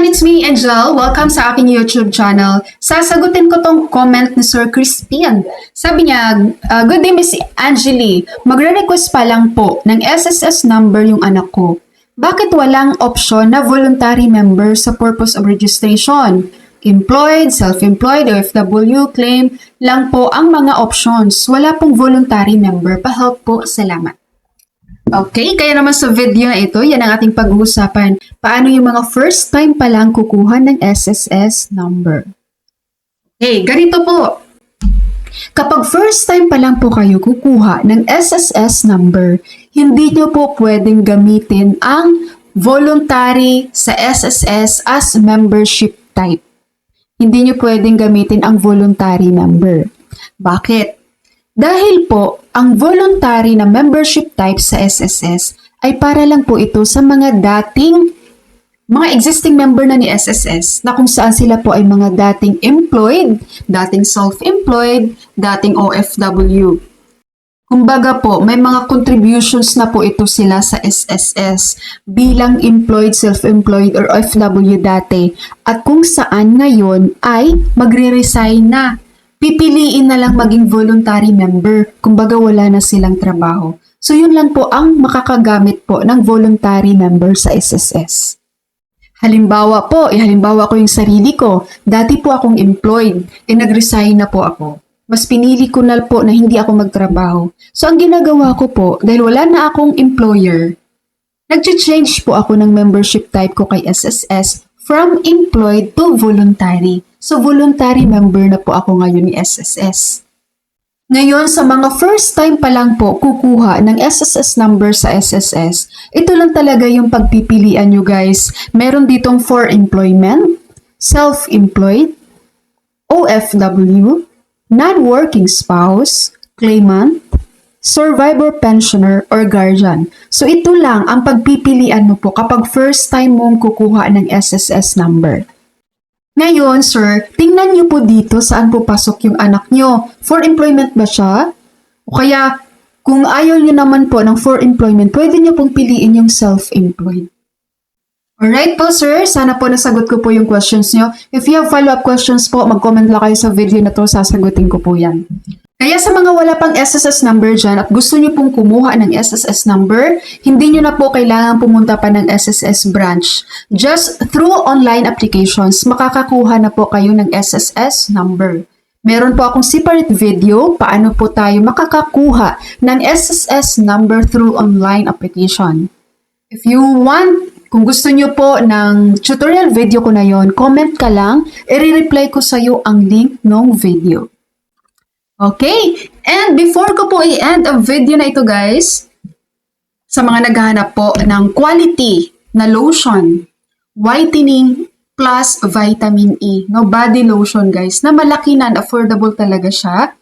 everyone, it's me, Angel. Welcome sa aking YouTube channel. Sasagutin ko tong comment ni Sir Crispin. Sabi niya, good day Miss Angeli. Magre-request pa lang po ng SSS number yung anak ko. Bakit walang option na voluntary member sa purpose of registration? Employed, self-employed, OFW, claim lang po ang mga options. Wala pong voluntary member. Pa-help po. Salamat. Okay, kaya naman sa video na ito, yan ang ating pag-uusapan. Paano yung mga first time pa lang kukuha ng SSS number. Okay, ganito po. Kapag first time pa lang po kayo kukuha ng SSS number, hindi nyo po pwedeng gamitin ang voluntary sa SSS as membership type. Hindi nyo pwedeng gamitin ang voluntary member. Bakit? Dahil po, ang voluntary na membership type sa SSS ay para lang po ito sa mga existing member na ni SSS na kung saan sila po ay mga dating employed, dating self-employed, dating OFW. Kumbaga po, may mga contributions na po ito sila sa SSS bilang employed, self-employed, or OFW dati at kung saan ngayon ay magre-resign na. Pipiliin na lang maging voluntary member, kumbaga wala na silang trabaho. So yun lang po ang makakagamit po ng voluntary member sa SSS. Halimbawa po, halimbawa ko yung sarili ko. Dati po akong employed, nag-resign na po ako. Mas pinili ko na po na hindi ako magtrabaho. So ang ginagawa ko po, dahil wala na akong employer, nag-change po ako ng membership type ko kay SSS from employed to voluntary. So, voluntary member na po ako ngayon ni SSS. Ngayon, sa mga first time pa lang po kukuha ng SSS number sa SSS, ito lang talaga yung pagpipilian nyo guys. Meron ditong for employment, self-employed, OFW, non-working spouse, claimant, survivor pensioner, or guardian. So, ito lang ang pagpipilian mo po kapag first time mong kukuha ng SSS number. Ngayon, sir, tingnan niyo po dito saan po pasok yung anak niyo. For employment ba siya? O kaya, kung ayaw niyo naman po ng for employment, pwede niyo pong piliin yung self-employed. Alright po, sir. Sana po nasagot ko po yung questions niyo. If you have follow-up questions po, mag-comment lang kayo sa video na to, sasagutin ko po yan. Kaya sa mga wala pang SSS number dyan at gusto niyo pong kumuha ng SSS number, hindi niyo na po kailangan pumunta pa ng SSS branch. Just through online applications, makakakuha na po kayo ng SSS number. Meron po akong separate video paano po tayo makakakuha ng SSS number through online application. If you want, kung gusto niyo po ng tutorial video ko na yon, comment ka lang, i-reply ko sa iyo ang link ng video. Okay, and before ko po i-end ang video na ito guys, sa mga naghahanap po ng quality na lotion, whitening plus vitamin E, no body lotion guys, na malaki na, affordable talaga siya.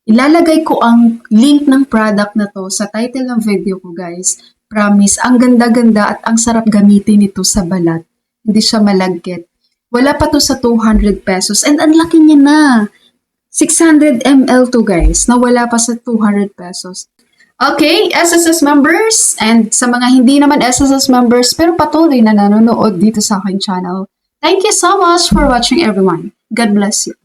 Ilalagay ko ang link ng product na to sa title ng video ko guys. Promise, ang ganda-ganda at ang sarap gamitin ito sa balat. Hindi siya malagkit. Wala pa to sa 200 pesos and ang laki niya na. 600 ml to guys, na wala pa sa 200 pesos. Okay, SSS members, and sa mga hindi naman SSS members pero patuloy na nanonood dito sa aking channel, thank you so much for watching everyone. God bless you.